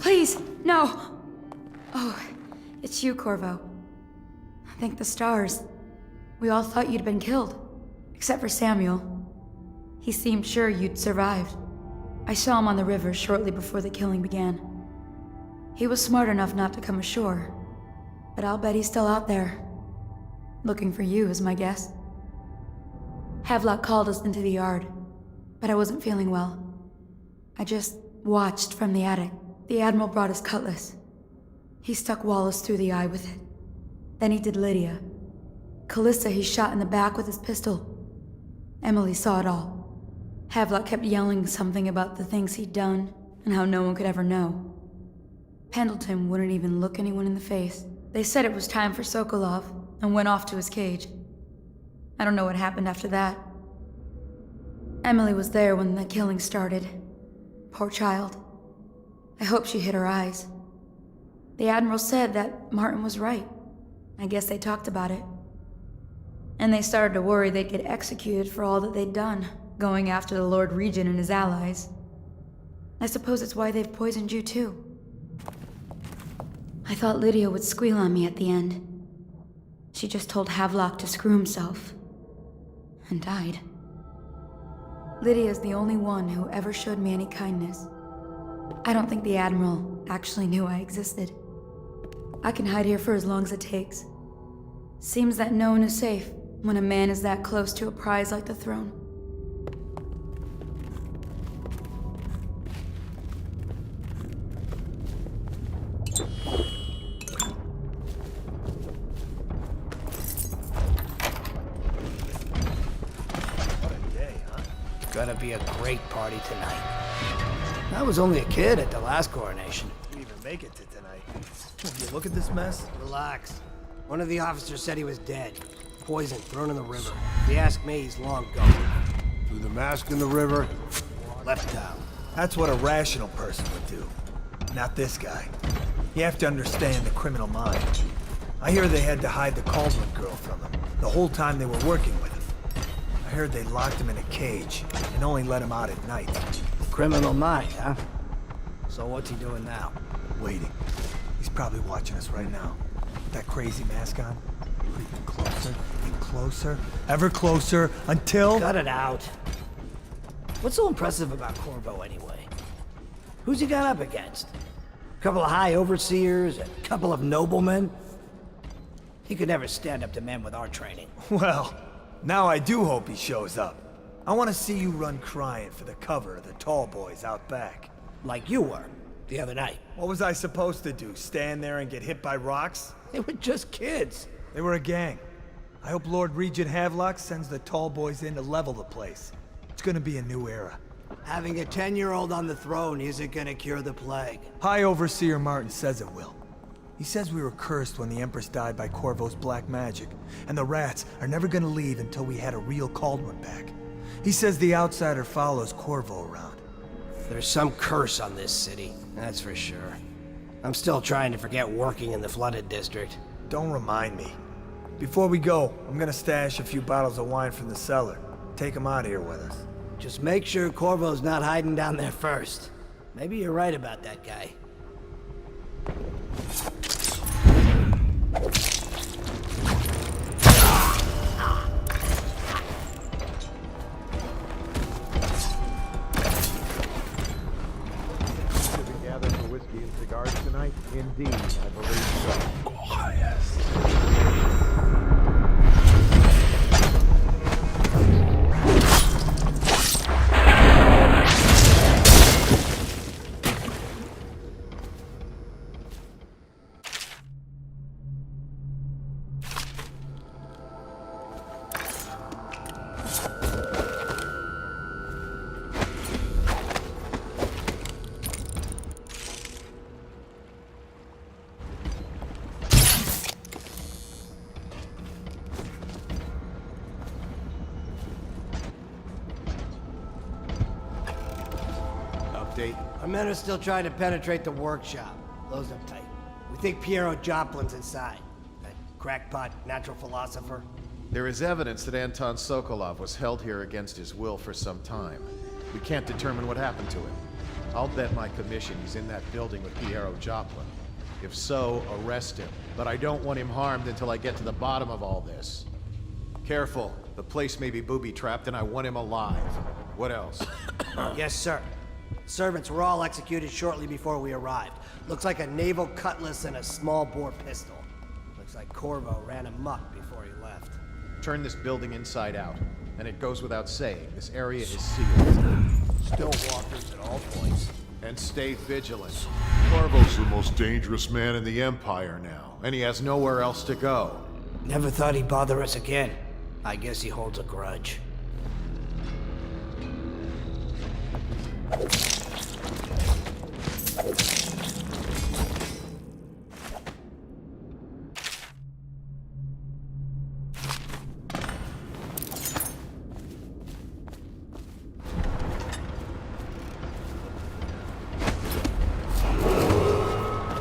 Please, no! Oh, it's you, Corvo. Thank the stars. We all thought you'd been killed. Except for Samuel. He seemed sure you'd survived. I saw him on the river shortly before the killing began. He was smart enough not to come ashore. But I'll bet he's still out there. Looking for you is my guess. Havelock called us into the yard, but I wasn't feeling well. I just watched from the attic. The Admiral brought his cutlass. He stuck Wallace through the eye with it. Then he did Lydia. Callista he shot in the back with his pistol. Emily saw it all. Havelock kept yelling something about the things he'd done and how no one could ever know. Pendleton wouldn't even look anyone in the face. They said it was time for Sokolov and went off to his cage. I don't know what happened after that. Emily was there when the killing started. Poor child. I hope she hid her eyes. The Admiral said that Martin was right. I guess they talked about it. And they started to worry they'd get executed for all that they'd done, going after the Lord Regent and his allies. I suppose it's why they've poisoned you too. I thought Lydia would squeal on me at the end. She just told Havelock to screw himself. And died. Lydia's the only one who ever showed me any kindness. I don't think the Admiral actually knew I existed. I can hide here for as long as it takes. Seems that no one is safe when a man is that close to a prize like the throne. What a day, huh? Gonna be a great party tonight. I was only a kid at the last coronation. Didn't even make it to tonight. You look at this mess? Relax. One of the officers said he was dead. Poisoned, thrown in the river. If you ask me, he's long gone. Threw the mask in the river? Left town. That's what a rational person would do. Not this guy. You have to understand the criminal mind. I hear they had to hide the Caldwell girl from him, the whole time they were working with him. I heard they locked him in a cage, and only let him out at night. Criminal mind, huh? So what's he doing now? Waiting. He's probably watching us right now. With that crazy mask on. Creeping closer and closer, ever closer, until... Cut it out. What's so impressive about Corvo, anyway? Who's he got up against? A couple of high overseers, a couple of noblemen? He could never stand up to men with our training. Well, now I do hope he shows up. I want to see you run crying for the cover of the tall boys out back. Like you were, the other night. What was I supposed to do, stand there and get hit by rocks? They were just kids. They were a gang. I hope Lord Regent Havelock sends the tall boys in to level the place. It's gonna be a new era. Having a 10-year-old on the throne isn't gonna cure the plague. High Overseer Martin says it will. He says we were cursed when the Empress died by Corvo's black magic, and the rats are never gonna leave until we had a real Caldwell back. He says the outsider follows Corvo around. There's some curse on this city, that's for sure. I'm still trying to forget working in the flooded district. Don't remind me. Before we go, I'm gonna stash a few bottles of wine from the cellar. Take them out here with us. Just make sure Corvo's not hiding down there first. Maybe you're right about that guy. Should we gather for whiskey and cigars tonight? Indeed, I believe so. Our men are still trying to penetrate the workshop. Close up tight. We think Piero Joplin's inside. That crackpot natural philosopher. There is evidence that Anton Sokolov was held here against his will for some time. We can't determine what happened to him. I'll bet my commission he's in that building with Piero Joplin. If so, arrest him. But I don't want him harmed until I get to the bottom of all this. Careful. The place may be booby-trapped and I want him alive. What else? Yes, sir. Servants were all executed shortly before we arrived. Looks like a naval cutlass and a small-bore pistol. Looks like Corvo ran amok before he left. Turn this building inside out. And it goes without saying, this area is sealed. Still walkers at all points. And stay vigilant. Corvo's the most dangerous man in the Empire now, And he has nowhere else to go. Never thought he'd bother us again. I guess he holds a grudge.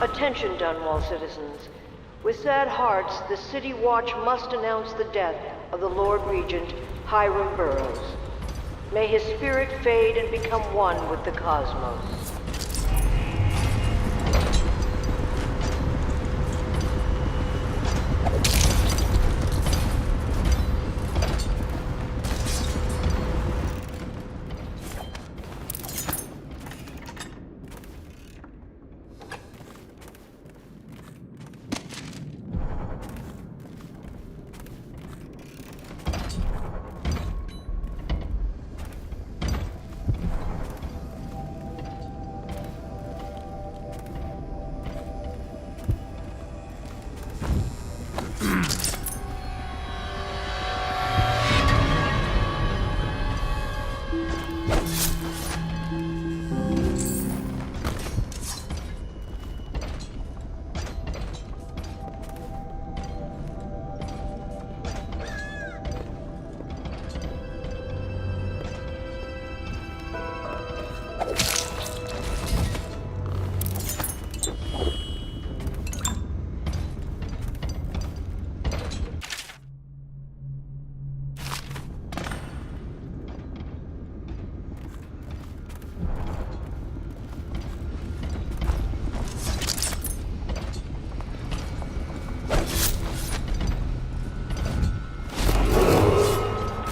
Attention, Dunwall citizens. With sad hearts, the City Watch must announce the death of the Lord Regent, Hiram Burroughs. May his spirit fade and become one with the cosmos.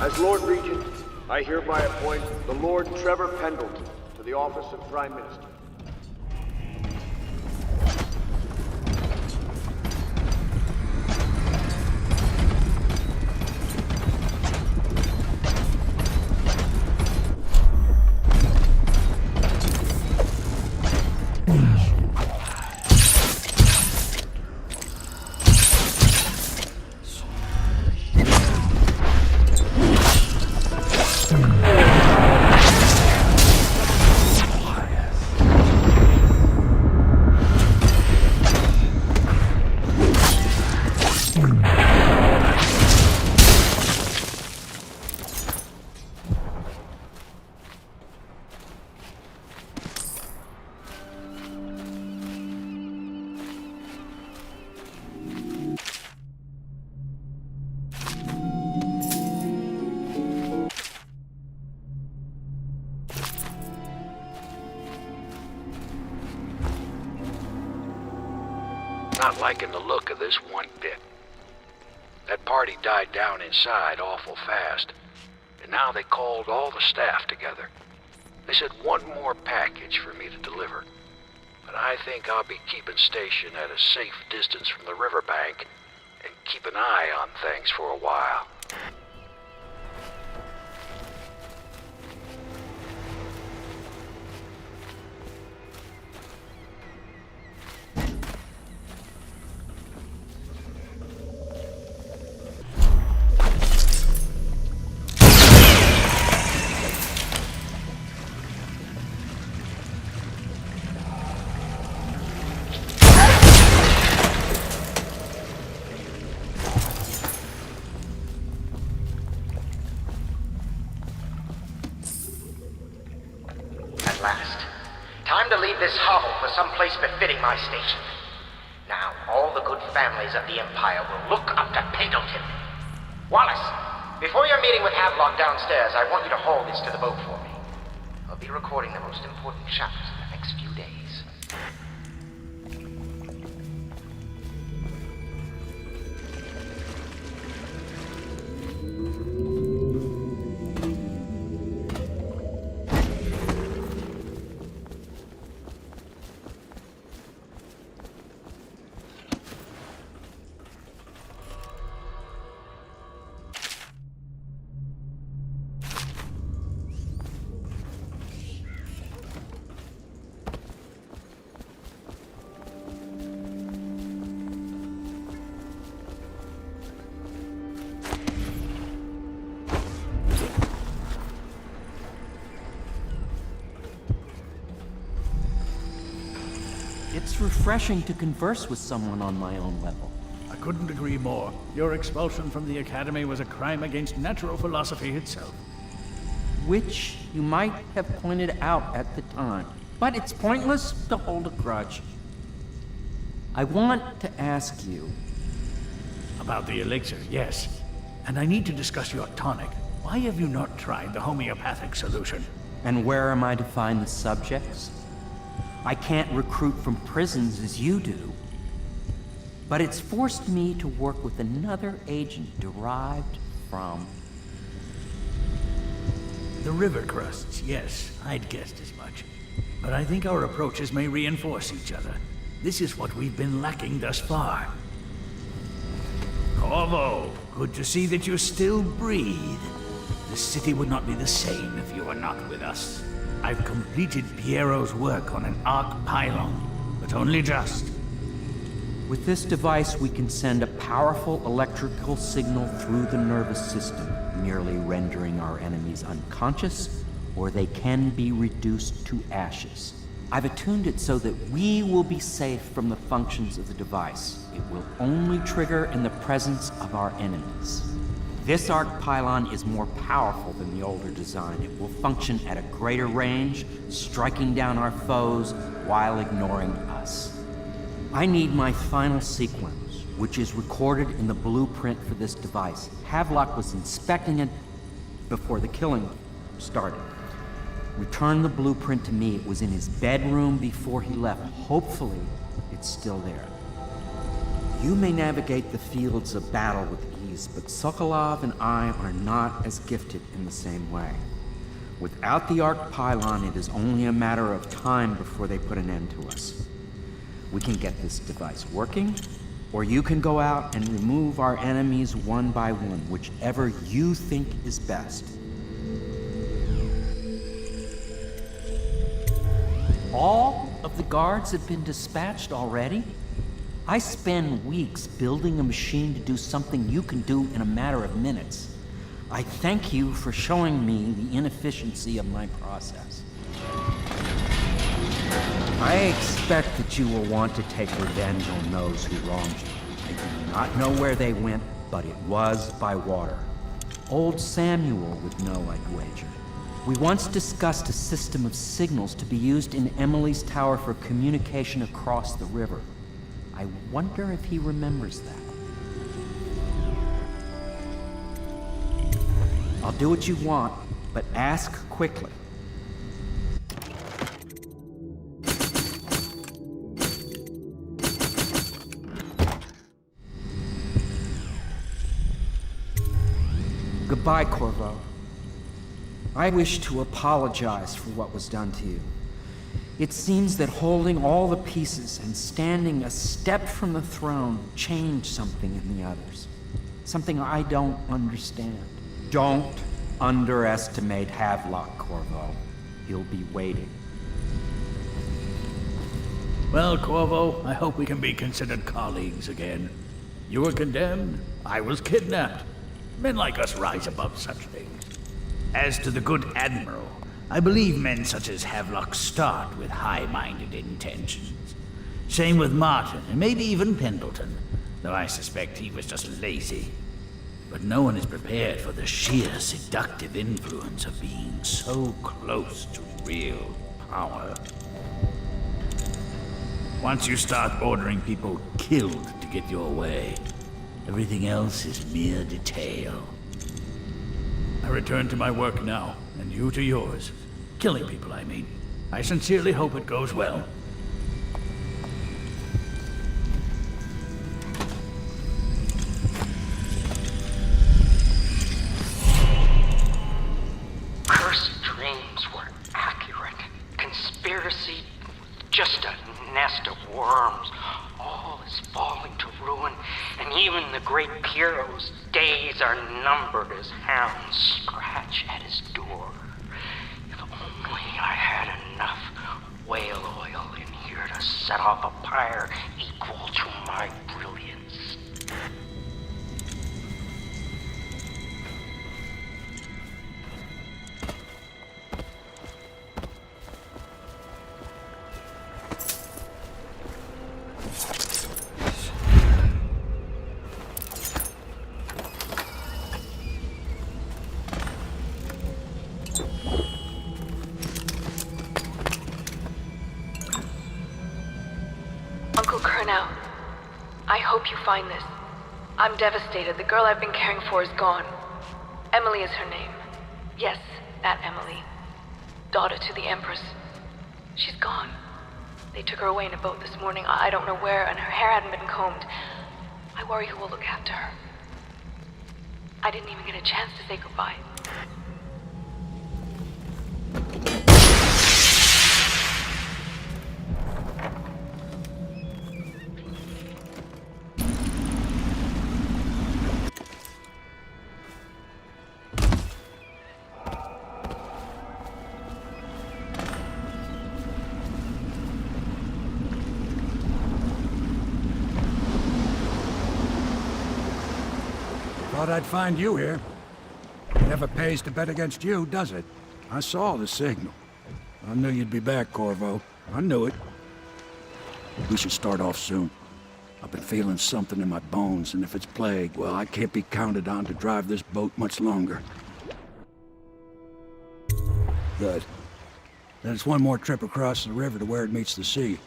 As Lord Regent, I hereby appoint the Lord Trevor Pendleton to the office of Prime Minister. Not liking the look of this one bit. That party died down inside awful fast, and now they called all the staff together. They said one more package for me to deliver, but I think I'll be keeping station at a safe distance from the riverbank and keep an eye on things for a while. At last. Time to leave this hovel for some place befitting my station. Now, all the good families of the Empire will look up to Pendleton. Wallace, before your meeting with Havelock downstairs, I want you to haul this to the boat for me. A We'll be recording the most important chapters in the next few days. It's refreshing to converse with someone on my own level. I couldn't agree more. Your expulsion from the Academy was a crime against natural philosophy itself. Which you might have pointed out at the time. But it's pointless to hold a grudge. I want to ask you... About the elixir, yes. And I need to discuss your tonic. Why have you not tried the homeopathic solution? And where am I to find the subjects? I can't recruit from prisons as you do. But it's forced me to work with another agent derived from... The river crusts, yes. I'd guessed as much. But I think our approaches may reinforce each other. This is what we've been lacking thus far. Corvo, good to see that you still breathe. The city would not be the same if you were not with us. I've completed Piero's work on an arc pylon, but only just. With this device, we can send a powerful electrical signal through the nervous system, merely rendering our enemies unconscious, or they can be reduced to ashes. I've attuned it so that we will be safe from the functions of the device. It will only trigger in the presence of our enemies. This arc pylon is more powerful than the older design. It will function at a greater range, striking down our foes while ignoring us. I need my final sequence, which is recorded in the blueprint for this device. Havelock was inspecting it before the killing started. Return the blueprint to me. It was in his bedroom before he left. Hopefully, it's still there. You may navigate the fields of battle with ease, but Sokolov and I are not as gifted in the same way. Without the arc pylon, it is only a matter of time before they put an end to us. We can get this device working, or you can go out and remove our enemies one by one, whichever you think is best. All of the guards have been dispatched already? I spend weeks building a machine to do something you can do in a matter of minutes. I thank you for showing me the inefficiency of my process. I expect that you will want to take revenge on those who wronged you. I do not know where they went, but it was by water. Old Samuel would know, I'd wager. We once discussed a system of signals to be used in Emily's tower for communication across the river. I wonder if he remembers that. I'll do what you want, but ask quickly. Goodbye, Corvo. I wish to apologize for what was done to you. It seems that holding all the pieces and standing a step from the throne changed something in the others. Something I don't understand. Don't underestimate Havelock, Corvo. He'll be waiting. Well, Corvo, I hope we can be considered colleagues again. You were condemned, I was kidnapped. Men like us rise above such things. As to the good Admiral, I believe men such as Havelock start with high-minded intentions. Same with Martin, and maybe even Pendleton, though I suspect he was just lazy. But no one is prepared for the sheer seductive influence of being so close to real power. Once you start ordering people killed to get your way, everything else is mere detail. I return to my work now, and you to yours. Killing people, I mean. I sincerely hope it goes well. Cursed dreams were accurate. Conspiracy, just a nest of worms. All is falling to ruin, and even the great Pierrot's days are numbered as hounds scratch at his door. If only I had enough whale oil in here to set off a pyre equal to my brilliance. Uncle Kurnow, I hope you find this. I'm devastated. The girl I've been caring for is gone. Emily is her name. Yes, that Emily. Daughter to the Empress. She's gone. They took her away in a boat this morning. I don't know where, and her hair hadn't been combed. I worry who will look after her. I didn't even get a chance to say goodbye. Thought I'd find you here. Never pays to bet against you, does it? I saw the signal. I knew you'd be back, Corvo. I knew it. We should start off soon. I've been feeling something in my bones, and if it's plague, well, I can't be counted on to drive this boat much longer. Good. Then it's one more trip across the river to where it meets the sea.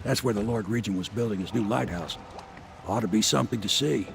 That's where the Lord Regent was building his new lighthouse. Ought to be something to see.